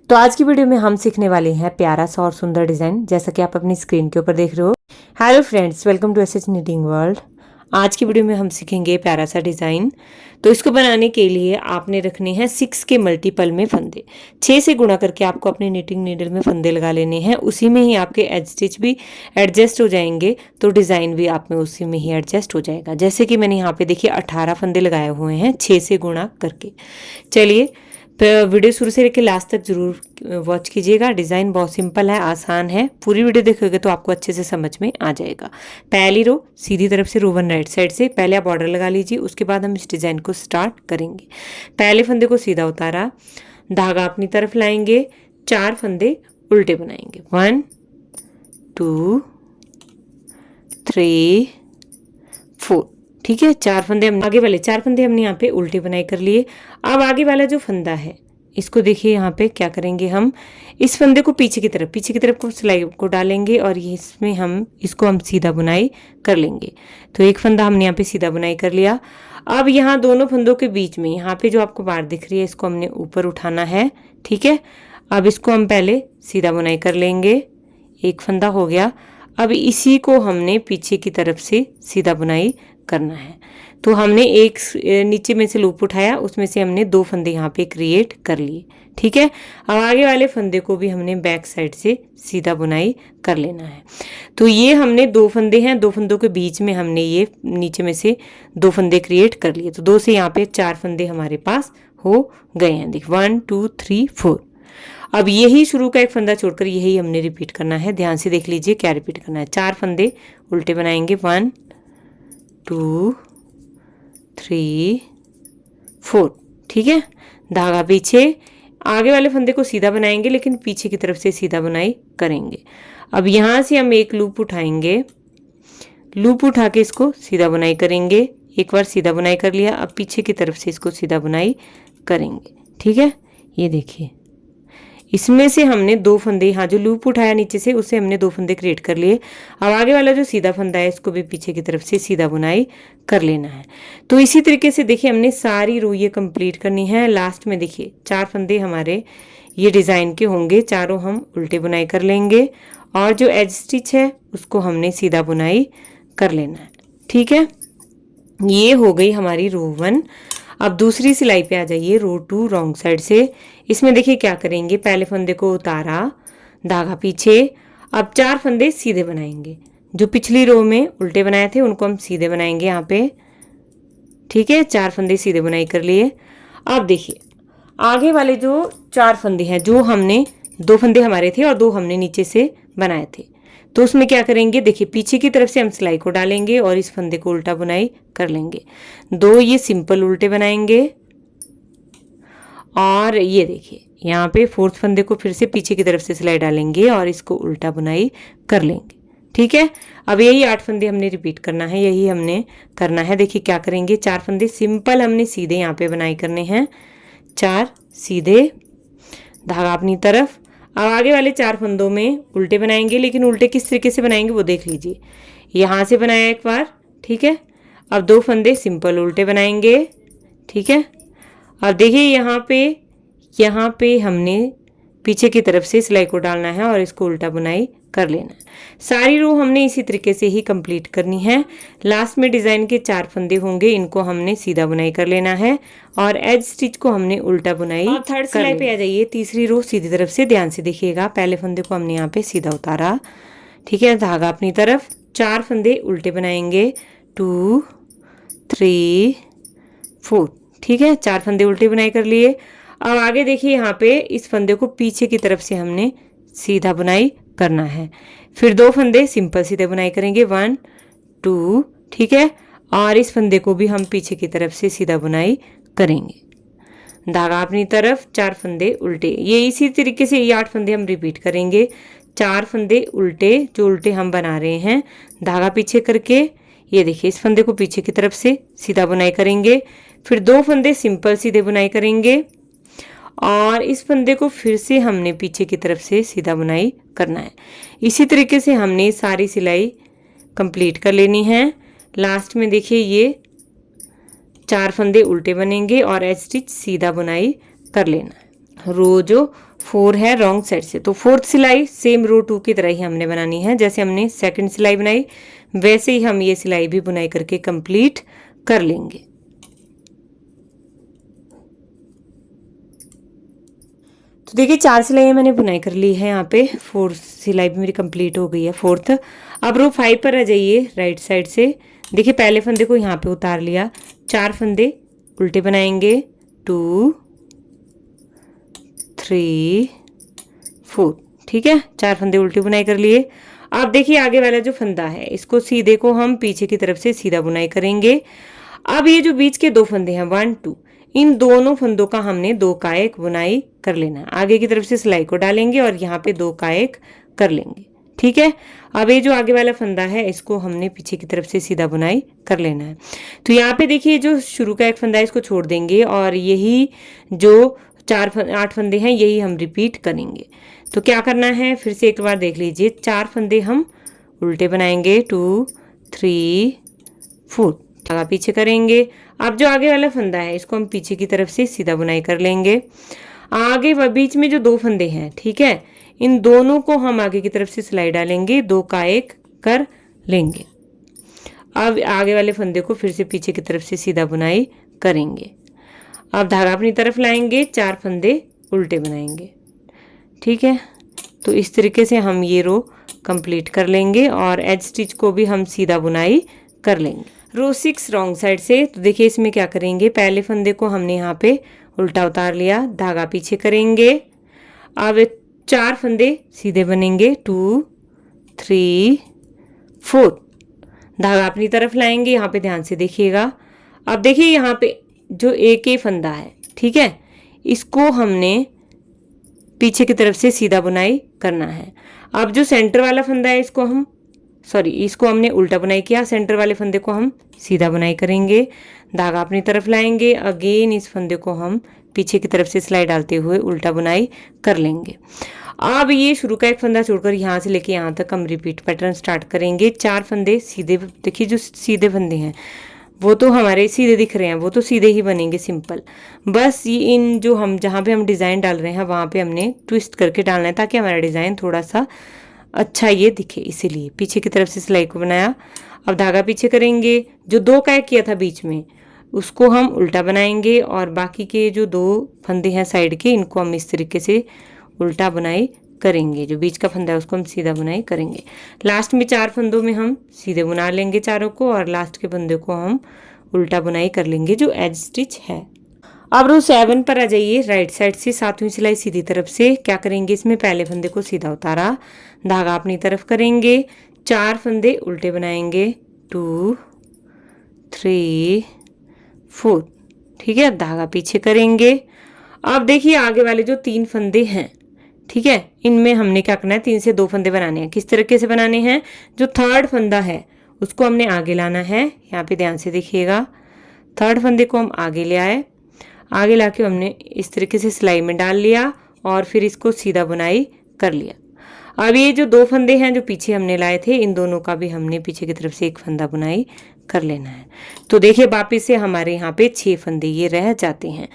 तो आज की वीडियो में हम सीखने वाले हैं प्यारा सा और सुंदर डिज़ाइन, जैसा कि आप अपनी स्क्रीन के ऊपर देख रहे हो। Hello friends, welcome to S H knitting world. आज की वीडियो में हम सीखेंगे प्यारा सा डिज़ाइन। तो इसको बनाने के लिए आपने रखने हैं 6 के मल्टीपल में फंदे। 6 से गुणा करके आपको अपने नीटिंग नीडल में फंदे लगा लेने हैं। उसी में ही आपके एज स्टिच भी एडजस्ट हो जाएंगे, तो डिज़ाइन भी आप में उसी में ही एडजस्ट हो जाएगा। जैसे कि मैंने यहाँ पे देखिए 18 फंदे लगाए हुए हैं 6 से गुणा करके। चलिए वीडियो शुरू से लेकर लास्ट तक जरूर वॉच कीजिएगा। डिज़ाइन बहुत सिंपल है, आसान है। पूरी वीडियो देखोगे तो आपको अच्छे से समझ में आ जाएगा। पहली रो सीधी तरफ से रो 1 राइट साइड से पहले आप बॉर्डर लगा लीजिए, उसके बाद हम इस डिज़ाइन को स्टार्ट करेंगे। पहले फंदे को सीधा उतारा, धागा अपनी तरफ लाएंगे, 4 फंदे उल्टे बनाएंगे। 1 2 3 4। ठीक है, 4 फंदे हमने आगे वाले 4 फंदे हमने यहाँ पे उल्टे बनाए कर लिए। अब आगे वाला जो फंदा है इसको देखिए, यहाँ पे क्या करेंगे, हम इस फंदे को पीछे की तरफ को सिलाई को डालेंगे और ये इसमें हम इसको सीधा बुनाई कर लेंगे। तो एक फंदा हमने यहाँ पे सीधा बुनाई कर लिया। अब यहाँ दोनों फंदों के बीच में यहाँ पे जो आपको बार दिख रही है इसको हमने ऊपर उठाना है। ठीक है, अब इसको हम पहले सीधा बुनाई कर लेंगे। एक फंदा हो गया। अब इसी को हमने पीछे की तरफ से सीधा बुनाई करना है। तो हमने एक नीचे में से लूप उठाया, उसमें से हमने 2 फंदे यहाँ पे क्रिएट कर लिए। ठीक है, अब आगे वाले फंदे को भी हमने बैक साइड से सीधा बुनाई कर लेना है। तो ये हमने 2 फंदे हैं, 2 फंदों के बीच में हमने ये नीचे में से 2 फंदे क्रिएट कर लिए। तो 2 से यहाँ पे 4 फंदे हमारे पास हो गए हैं। देख 1 2 3 4। अब यही शुरू का एक फंदा छोड़कर यही हमने रिपीट करना है। ध्यान से देख लीजिए क्या रिपीट करना है। 4 फंदे उल्टे बनाएंगे, 1 2 3 4। ठीक है, धागा पीछे, आगे वाले फंदे को सीधा बनाएंगे लेकिन पीछे की तरफ से सीधा बुनाई करेंगे। अब यहाँ से हम एक लूप उठाएंगे, लूप उठा के इसको सीधा बुनाई करेंगे। एक बार सीधा बुनाई कर लिया, अब पीछे की तरफ से इसको सीधा बुनाई करेंगे। ठीक है, ये देखिए इसमें से हमने 2 फंदे, यहाँ जो लूप उठाया नीचे से उससे हमने 2 फंदे क्रिएट कर लिए। अब आगे वाला जो सीधा फंदा है इसको भी पीछे की तरफ से सीधा बुनाई कर लेना है। तो इसी तरीके से देखिए हमने सारी रो ये कंप्लीट करनी है। लास्ट में देखिए 4 फंदे हमारे ये डिज़ाइन के होंगे, चारों हम उल्टे बुनाई कर लेंगे और जो एज स्टिच है उसको हमने सीधा बुनाई कर लेना है। ठीक है, ये हो गई हमारी रो 1। अब दूसरी सिलाई पे आ जाइए, रो 2 रॉन्ग साइड से। इसमें देखिए क्या करेंगे, पहले फंदे को उतारा, धागा पीछे, अब 4 फंदे सीधे बनाएंगे। जो पिछली रो में उल्टे बनाए थे उनको हम सीधे बनाएंगे यहाँ पे। ठीक है, 4 फंदे सीधे बुनाई कर लिए। अब देखिए आगे वाले जो 4 फंदे हैं, जो हमने 2 फंदे हमारे थे और 2 हमने नीचे से बनाए थे, तो उसमें क्या करेंगे, देखिए पीछे की तरफ से हम सिलाई को डालेंगे और इस फंदे को उल्टा बुनाई कर लेंगे। 2 ये सिंपल उल्टे बनाएंगे और ये देखिए यहाँ पे 4th फंदे को फिर से पीछे की तरफ से सिलाई डालेंगे और इसको उल्टा बुनाई कर लेंगे। ठीक है, अब यही 8 फंदे हमने रिपीट करना है, यही हमने करना है। देखिए क्या करेंगे, 4 फंदे सिंपल हमने सीधे यहाँ पे बुनाई करने हैं, 4 सीधे, धागा अपनी तरफ। अब आगे वाले 4 फंदों में उल्टे बनाएंगे, लेकिन उल्टे किस तरीके से बनाएंगे वो देख लीजिए। यहाँ से बनाया एक बार, ठीक है, अब 2 फंदे सिंपल उल्टे बनाएंगे। ठीक है, अब देखिए यहाँ पे हमने पीछे की तरफ से सिलाई को डालना है और इसको उल्टा बुनाई कर लेना है। सारी रो हमने इसी तरीके से ही कंप्लीट करनी है। लास्ट में डिज़ाइन के 4 फंदे होंगे, इनको हमने सीधा बुनाई कर लेना है और एज स्टिच को हमने उल्टा बुनाई। और थर्ड सिलाई पे आ जाइए, तीसरी रो सीधी तरफ से। ध्यान से देखिएगा, पहले फंदे को हमने यहाँ पे सीधा उतारा। ठीक है, धागा अपनी तरफ, 4 फंदे उल्टे बनाएंगे, 2 3 4। ठीक है, 4 फंदे उल्टे बुनाई कर लिए। अब आगे देखिए यहाँ पे इस फंदे को पीछे की तरफ से हमने सीधा बुनाई करना है। फिर 2 फंदे सिंपल सीधे बुनाई करेंगे, 1 2। ठीक है, और इस फंदे को भी हम पीछे की तरफ से सीधा बुनाई करेंगे। धागा अपनी तरफ, 4 फंदे उल्टे। ये इसी तरीके से ये 8 फंदे हम रिपीट करेंगे। 4 फंदे उल्टे, जो उल्टे हम बना रहे हैं, धागा पीछे करके ये देखिए इस फंदे को पीछे की तरफ से सीधा बुनाई करेंगे। फिर 2 फंदे सिंपल सीधे बुनाई करेंगे और इस फंदे को फिर से हमने पीछे की तरफ से सीधा बुनाई करना है। इसी तरीके से हमने सारी सिलाई कंप्लीट कर लेनी है। लास्ट में देखिए ये 4 फंदे उल्टे बनेंगे और एज स्टिच सीधा बुनाई कर लेना है। रो जो 4 है रॉन्ग साइड से, तो फोर्थ सिलाई सेम रो 2 की तरह ही हमने बनानी है। जैसे हमने सेकंड सिलाई बनाई वैसे ही हम ये सिलाई भी बुनाई करके कंप्लीट कर लेंगे। तो देखिए 4 सिलाइयाँ मैंने बुनाई कर ली है, यहाँ पे 4 सिलाई भी मेरी कंप्लीट हो गई है, फोर्थ। अब रो 5 पर आ जाइए राइट साइड से। देखिए पहले फंदे को यहाँ पे उतार लिया, 4 फंदे उल्टे बनाएंगे, 2 3 4, ठीक है, 4 फंदे उल्टे बुनाई कर लिए। अब देखिए आगे वाला जो फंदा है इसको सीधे को हम पीछे की तरफ से सीधा बुनाई करेंगे। अब ये जो बीच के 2 फंदे हैं 1 2, इन दोनों फंदों का हमने 2 का 1 बुनाई कर लेना है। आगे की तरफ से सिलाई को डालेंगे और यहाँ पे 2 का 1 कर लेंगे, ठीक है। अब ये जो आगे वाला फंदा है इसको हमने पीछे की तरफ से सीधा बुनाई कर लेना है। तो यहाँ पे देखिए जो शुरू का 1 फंदा है इसको छोड़ देंगे और यही जो 8 फंदे हैं यही हम रिपीट करेंगे। तो क्या करना है फिर से एक बार देख लीजिए, 4 फंदे हम उल्टे बनाएंगे, 2 3 4, धागा पीछे करेंगे। अब जो आगे वाला फंदा है इसको हम पीछे की तरफ से सीधा बुनाई कर लेंगे। आगे बीच में जो 2 फंदे हैं, ठीक है, इन दोनों को हम आगे की तरफ से सिलाई डालेंगे, 2 का 1 कर लेंगे। अब आगे वाले फंदे को फिर से पीछे की तरफ से सीधा बुनाई करेंगे। अब धागा अपनी तरफ लाएंगे, 4 फंदे उल्टे बनाएंगे, ठीक है। तो इस तरीके से हम ये रो कंप्लीट कर लेंगे और एज स्टिच को भी हम सीधा बुनाई कर लेंगे। रो 6 रॉन्ग साइड से। तो देखिए इसमें क्या करेंगे, पहले फंदे को हमने यहाँ पे उल्टा उतार लिया, धागा पीछे करेंगे। अब 4 फंदे सीधे बनेंगे, 2 3 4, धागा अपनी तरफ लाएंगे, यहाँ पे ध्यान से देखिएगा। अब देखिए यहाँ पे जो एक ही फंदा है, ठीक है, इसको हमने पीछे की तरफ से सीधा बुनाई करना है। अब जो सेंटर वाला फंदा है इसको हमने उल्टा बुनाई किया, सेंटर वाले फंदे को हम सीधा बुनाई करेंगे, धागा अपनी तरफ लाएंगे, अगेन इस फंदे को हम पीछे की तरफ से सिलाई डालते हुए उल्टा बुनाई कर लेंगे। अब ये शुरू का 1 फंदा छोड़कर यहाँ से लेके यहाँ तक हम रिपीट पैटर्न स्टार्ट करेंगे। 4 फंदे सीधे, देखिए जो सीधे फंदे हैं वो तो हमारे सीधे दिख रहे हैं, वो तो सीधे ही बनेंगे सिंपल। बस ये इन जो हम जहाँ पे हम डिज़ाइन डाल रहे हैं वहाँ पे हमने ट्विस्ट करके डालना है ताकि हमारा डिज़ाइन थोड़ा सा अच्छा ये दिखे, इसीलिए पीछे की तरफ से सिलाई को बनाया। अब धागा पीछे करेंगे, जो 2 का 1 किया था बीच में उसको हम उल्टा बनाएंगे और बाकी के जो 2 फंदे हैं साइड के इनको हम इस तरीके से उल्टा बुनाई करेंगे। जो बीच का फंदा है उसको हम सीधा बुनाई करेंगे। लास्ट में 4 फंदों में हम सीधे बुना लेंगे चारों को और लास्ट के फंदे को हम उल्टा बुनाई कर लेंगे जो एज स्टिच है। अब रो 7 पर आ जाइए राइट साइड से, 7वीं सिलाई सीधी तरफ से। क्या करेंगे, इसमें पहले फंदे को सीधा उतारा, धागा अपनी तरफ करेंगे, 4 फंदे उल्टे बनाएंगे, 2 3 4, ठीक है, धागा पीछे करेंगे। अब देखिए आगे वाले जो 3 फंदे हैं, ठीक है, इनमें हमने क्या करना है, 3 से 2 फंदे बनाने हैं। किस तरीके से बनाने हैं, जो 3rd फंदा है उसको हमने आगे लाना है, यहाँ पे ध्यान से देखिएगा। 3rd फंदे को हम आगे ले आए, आगे लाके हमने इस तरीके से सिलाई में डाल लिया और फिर इसको सीधा बुनाई कर लिया। अब ये जो 2 फंदे हैं जो पीछे हमने लाए थे, इन दोनों का भी हमने पीछे की तरफ से 1 फंदा बुनाई कर लेना है। तो देखिए वापिस से हमारे यहाँ पे 6 फंदे ये रह जाते हैं।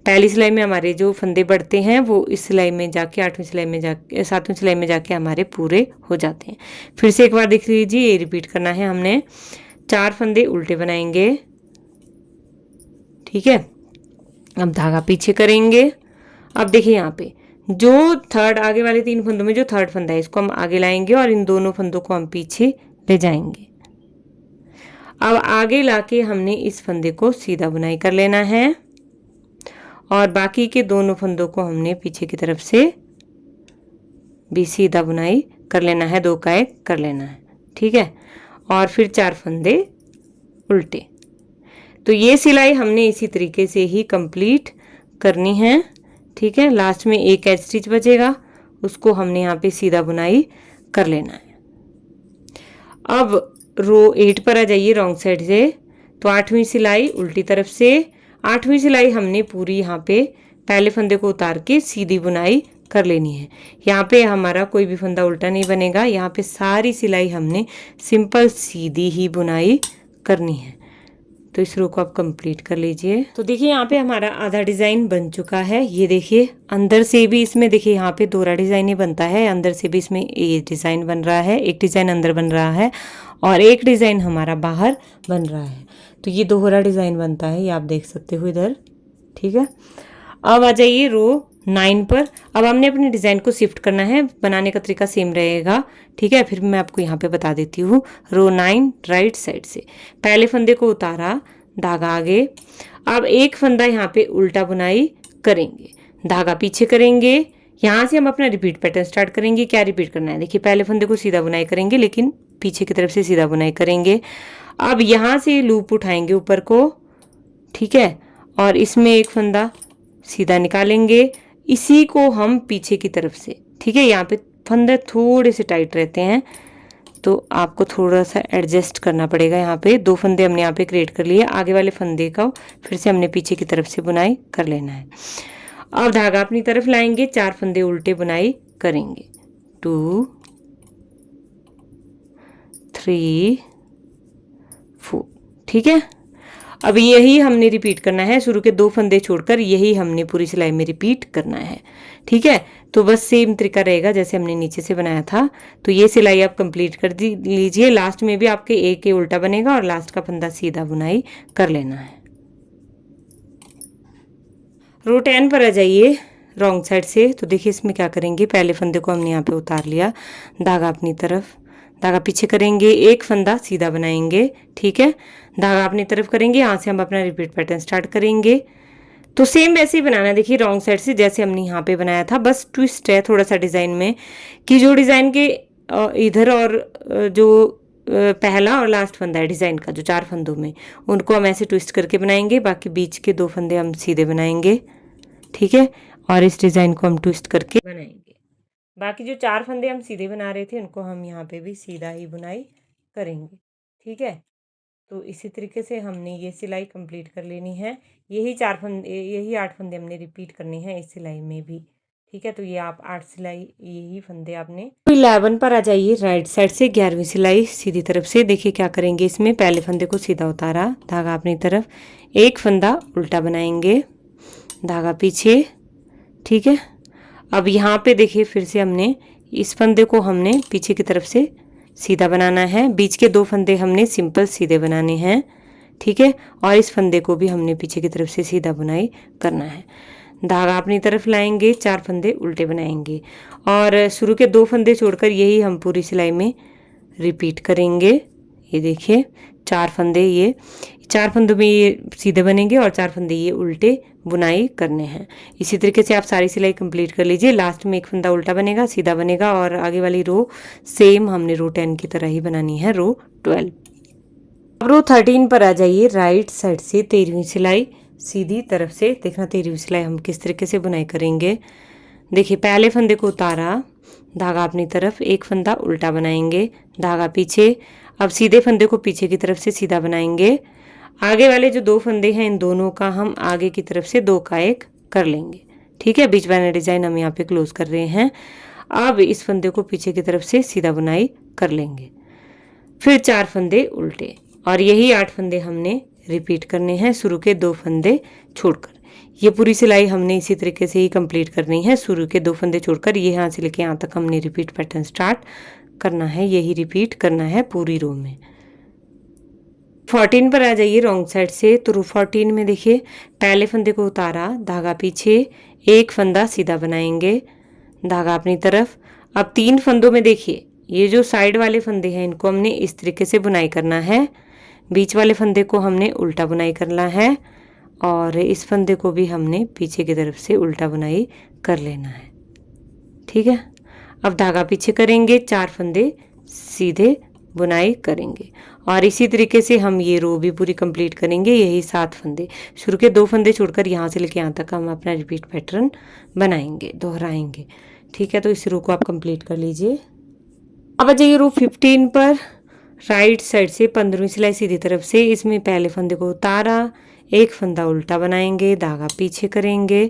पहली सिलाई में हमारे जो फंदे बढ़ते हैं वो इस सिलाई में जाके 8वीं सिलाई में जाके 7वीं सिलाई में जाके हमारे पूरे हो जाते हैं। फिर से एक बार देख लीजिए, ये रिपीट करना है हमने। 4 फंदे उल्टे बनाएंगे, ठीक है, अब धागा पीछे करेंगे। अब देखिए यहाँ पे जो 3rd आगे वाले 3 फंदों में जो 3rd फंदा है इसको हम आगे लाएंगे और इन दोनों फंदों को हम पीछे ले जाएंगे। अब आगे लाके हमने इस फंदे को सीधा बुनाई कर लेना है और बाकी के दोनों फंदों को हमने पीछे की तरफ से भी सीधा बुनाई कर लेना है, 2 का 1 कर लेना है, ठीक है, और फिर 4 फंदे उल्टे। तो ये सिलाई हमने इसी तरीके से ही कंप्लीट करनी है, ठीक है। लास्ट में एक एज स्टिच बचेगा, उसको हमने यहाँ पे सीधा बुनाई कर लेना है। अब रो 8 पर आ जाइए रॉन्ग साइड से। तो 8वीं सिलाई उल्टी तरफ से, 8वीं सिलाई हमने पूरी यहाँ पे पहले फंदे को उतार के सीधी बुनाई कर लेनी है। यहाँ पे हमारा कोई भी फंदा उल्टा नहीं बनेगा, यहाँ पे सारी सिलाई हमने सिंपल सीधी ही बुनाई करनी है, तो इस रो को आप कंप्लीट कर लीजिए। तो देखिए यहाँ पे हमारा आधा डिजाइन बन चुका है। ये देखिए अंदर से भी इसमें देखिए यहाँ पे दोहरा डिजाइन ही बनता है, अंदर से भी इसमें ये डिजाइन बन रहा है, एक डिजाइन अंदर बन रहा है और एक डिजाइन हमारा बाहर बन रहा है। तो ये दोहरा डिजाइन बनता है, ये आप देख सकते हो इधर। ठीक है, अब आ जाइए रो 9 पर। अब हमने अपने डिज़ाइन को शिफ्ट करना है, बनाने का तरीका सेम रहेगा। ठीक है, फिर मैं आपको यहाँ पे बता देती हूँ। रो 9 राइट साइड से पहले फंदे को उतारा, धागा आगे। अब एक फंदा यहाँ पे उल्टा बुनाई करेंगे, धागा पीछे करेंगे। यहाँ से हम अपना रिपीट पैटर्न स्टार्ट करेंगे। क्या रिपीट करना है, देखिए पहले फंदे को सीधा बुनाई करेंगे लेकिन पीछे की तरफ से सीधा बुनाई करेंगे। अब यहाँ से लूप उठाएंगे ऊपर को, ठीक है, और इसमें एक फंदा सीधा निकालेंगे, इसी को हम पीछे की तरफ से, ठीक है, यहाँ पे फंदे थोड़े से टाइट रहते हैं तो आपको थोड़ा सा एडजस्ट करना पड़ेगा। यहाँ पे 2 फंदे हमने यहाँ पे क्रिएट कर लिए, आगे वाले फंदे का फिर से हमने पीछे की तरफ से बुनाई कर लेना है। अब धागा अपनी तरफ लाएंगे, 4 फंदे उल्टे बुनाई करेंगे, 2 3 4। ठीक है, अब यही हमने रिपीट करना है, शुरू के 2 फंदे छोड़कर यही हमने पूरी सिलाई में रिपीट करना है। ठीक है, तो बस सेम तरीका रहेगा जैसे हमने नीचे से बनाया था। तो ये सिलाई आप कंप्लीट कर लीजिए। लास्ट में भी आपके एक के उल्टा बनेगा और लास्ट का फंदा सीधा बुनाई कर लेना है। रो 10 पर आ जाइए रॉन्ग साइड से। तो देखिए इसमें क्या करेंगे, पहले फंदे को हमने यहाँ पे उतार लिया, धागा अपनी तरफ, धागा पीछे करेंगे, एक फंदा सीधा बनाएंगे। ठीक है, धागा अपनी तरफ करेंगे, यहाँ से हम अपना रिपीट पैटर्न स्टार्ट करेंगे। तो सेम वैसे ही बनाना है, देखिए रॉन्ग साइड से जैसे हमने यहाँ पे बनाया था। बस ट्विस्ट है थोड़ा सा डिज़ाइन में कि जो डिज़ाइन के इधर और जो पहला और लास्ट फंदा है डिज़ाइन का, जो 4 फंदों में, उनको हम ऐसे ट्विस्ट करके बनाएंगे, बाकी बीच के 2 फंदे हम सीधे बनाएंगे। ठीक है, और इस डिज़ाइन को हम ट्विस्ट करके बनाएंगे। बाकी जो 4 फंदे हम सीधे बना रहे थे उनको हम यहाँ पे भी सीधा ही बुनाई करेंगे। ठीक है, तो इसी तरीके से हमने ये सिलाई कंप्लीट कर लेनी है। यही 8 फंदे हमने रिपीट करने हैं इस सिलाई में भी। ठीक है, तो ये आप 8 सिलाई यही फंदे आपने। 11 पर आ जाइए राइट साइड से, 11वीं सिलाई सीधी तरफ से। देखिए क्या करेंगे, इसमें पहले फंदे को सीधा उतारा, धागा अपनी तरफ, एक फंदा उल्टा बनाएंगे, धागा पीछे। ठीक है, अब यहाँ पे देखिए फिर से हमने इस फंदे को हमने पीछे की तरफ से सीधा बनाना है, बीच के 2 फंदे हमने सिंपल सीधे बनाने हैं। ठीक है, और इस फंदे को भी हमने पीछे की तरफ से सीधा बुनाई करना है। धागा अपनी तरफ लाएंगे, 4 फंदे उल्टे बनाएंगे और शुरू के 2 फंदे छोड़कर यही हम पूरी सिलाई में रिपीट करेंगे। ये देखिए 4 फंदे, ये 4 फंदों में ये सीधे बनेंगे और 4 फंदे ये उल्टे बुनाई करने हैं। इसी तरीके से आप सारी सिलाई कंप्लीट कर लीजिए। लास्ट में एक फंदा उल्टा बनेगा, सीधा बनेगा और आगे वाली रो सेम हमने रो 10 की तरह ही बनानी है, रो 12। अब रो 13 पर आ जाइए राइट साइड से, 13वीं सिलाई सीधी तरफ से। देखना 13वीं सिलाई हम किस तरीके से बुनाई करेंगे। देखिए पहले फंदे को उतारा, धागा अपनी तरफ, एक फंदा उल्टा बनाएंगे, धागा पीछे। अब सीधे फंदे को पीछे की तरफ से सीधा बनाएंगे। आगे वाले जो 2 फंदे हैं इन दोनों का हम आगे की तरफ से 2 का 1 कर लेंगे। ठीक है, बीच वाला डिजाइन हम यहाँ पे क्लोज कर रहे हैं। अब इस फंदे को पीछे की तरफ से सीधा बुनाई कर लेंगे, फिर 4 फंदे उल्टे और यही 8 फंदे हमने रिपीट करने हैं, शुरू के 2 फंदे छोड़कर। ये पूरी सिलाई हमने इसी तरीके से ही कंप्लीट करनी है, शुरू के 2 फंदे छोड़कर ये यहाँ से लेके यहाँ तक हमने रिपीट पैटर्न स्टार्ट करना है, यही रिपीट करना है पूरी रो में। 14 पर आ जाइए रॉन्ग साइड से। तो रो 14 में देखिए पहले फंदे को उतारा, धागा पीछे, एक फंदा सीधा बनाएंगे, धागा अपनी तरफ। अब 3 फंदों में देखिए ये जो साइड वाले फंदे हैं इनको हमने इस तरीके से बुनाई करना है, बीच वाले फंदे को हमने उल्टा बुनाई करना है और इस फंदे को भी हमने पीछे की तरफ से उल्टा बुनाई कर लेना है। ठीक है, अब धागा पीछे करेंगे, 4 फंदे सीधे बुनाई करेंगे और इसी तरीके से हम ये रो भी पूरी कंप्लीट करेंगे, यही 7 फंदे, शुरू के 2 फंदे छोड़कर यहाँ से लेके यहाँ तक हम अपना रिपीट पैटर्न बनाएंगे, दोहराएंगे। ठीक है, तो इस रो को आप कंप्लीट कर लीजिए। अब आ जाइए रो 15 पर राइट साइड से, 15वीं सिलाई सीधी तरफ से। इसमें पहले फंदे को उतारा, एक फंदा उल्टा बनाएंगे, धागा पीछे करेंगे।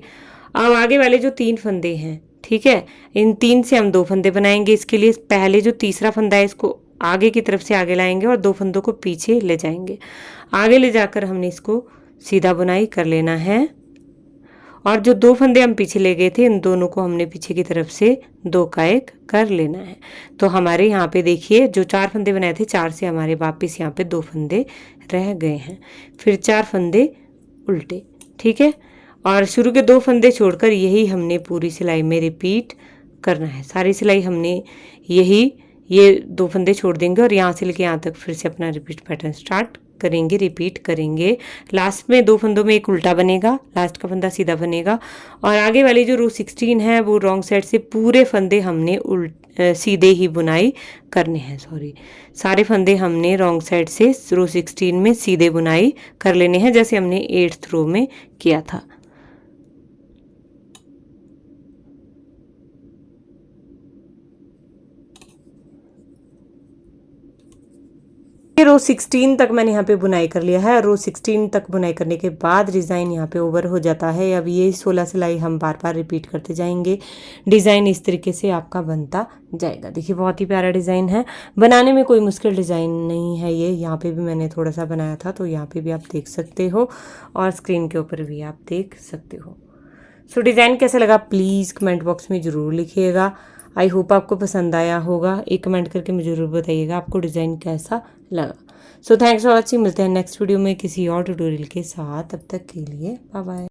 अब आगे वाले जो 3 फंदे हैं, ठीक है, इन 3 से हम 2 फंदे बनाएंगे। इसके लिए पहले जो तीसरा फंदा है इसको आगे की तरफ से आगे लाएंगे और 2 फंदों को पीछे ले जाएंगे। आगे ले जाकर हमने इसको सीधा बुनाई कर लेना है और जो 2 फंदे हम पीछे ले गए थे इन दोनों को हमने पीछे की तरफ से 2 का 1 कर लेना है। तो हमारे यहाँ पे देखिए जो 4 फंदे बनाए थे 4 से हमारे वापस यहाँ पे 2 फंदे रह गए हैं। फिर 4 फंदे उल्टे, ठीक है। और शुरू के 2 फंदे छोड़कर यही हमने पूरी सिलाई में रिपीट करना है। सारी सिलाई हमने ये 2 फंदे छोड़ देंगे और यहाँ से लेके यहाँ तक फिर से अपना रिपीट पैटर्न स्टार्ट करेंगे, रिपीट करेंगे। लास्ट में 2 फंदों में एक उल्टा बनेगा, लास्ट का फंदा सीधा बनेगा और आगे वाली जो रो 16 है वो रॉन्ग साइड से पूरे फंदे हमने सीधे ही बुनाई करने हैं। सारे फंदे हमने रॉन्ग साइड से रो 16 में सीधे बुनाई कर लेने हैं जैसे हमने 8th रो में किया था। रो 16 तक मैंने यहाँ पे बुनाई कर लिया है। रो 16 तक बुनाई करने के बाद डिज़ाइन यहाँ पे ओवर हो जाता है। अब ये 16 सिलाई हम बार बार रिपीट करते जाएंगे। डिज़ाइन इस तरीके से आपका बनता जाएगा। देखिए बहुत ही प्यारा डिज़ाइन है, बनाने में कोई मुश्किल डिज़ाइन नहीं है। ये यहाँ पे भी मैंने थोड़ा सा बनाया था तो यहाँ पे भी आप देख सकते हो और स्क्रीन के ऊपर भी आप देख सकते हो। सो डिज़ाइन कैसा लगा प्लीज़ कमेंट बॉक्स में ज़रूर लिखिएगा। आई होप आपको पसंद आया होगा। एक कमेंट करके मुझे ज़रूर बताइएगा आपको डिज़ाइन कैसा लगा। So thanks for watching. मिलते हैं नेक्स्ट वीडियो में किसी और ट्यूटोरियल के साथ। तब तक के लिए बाय बाय।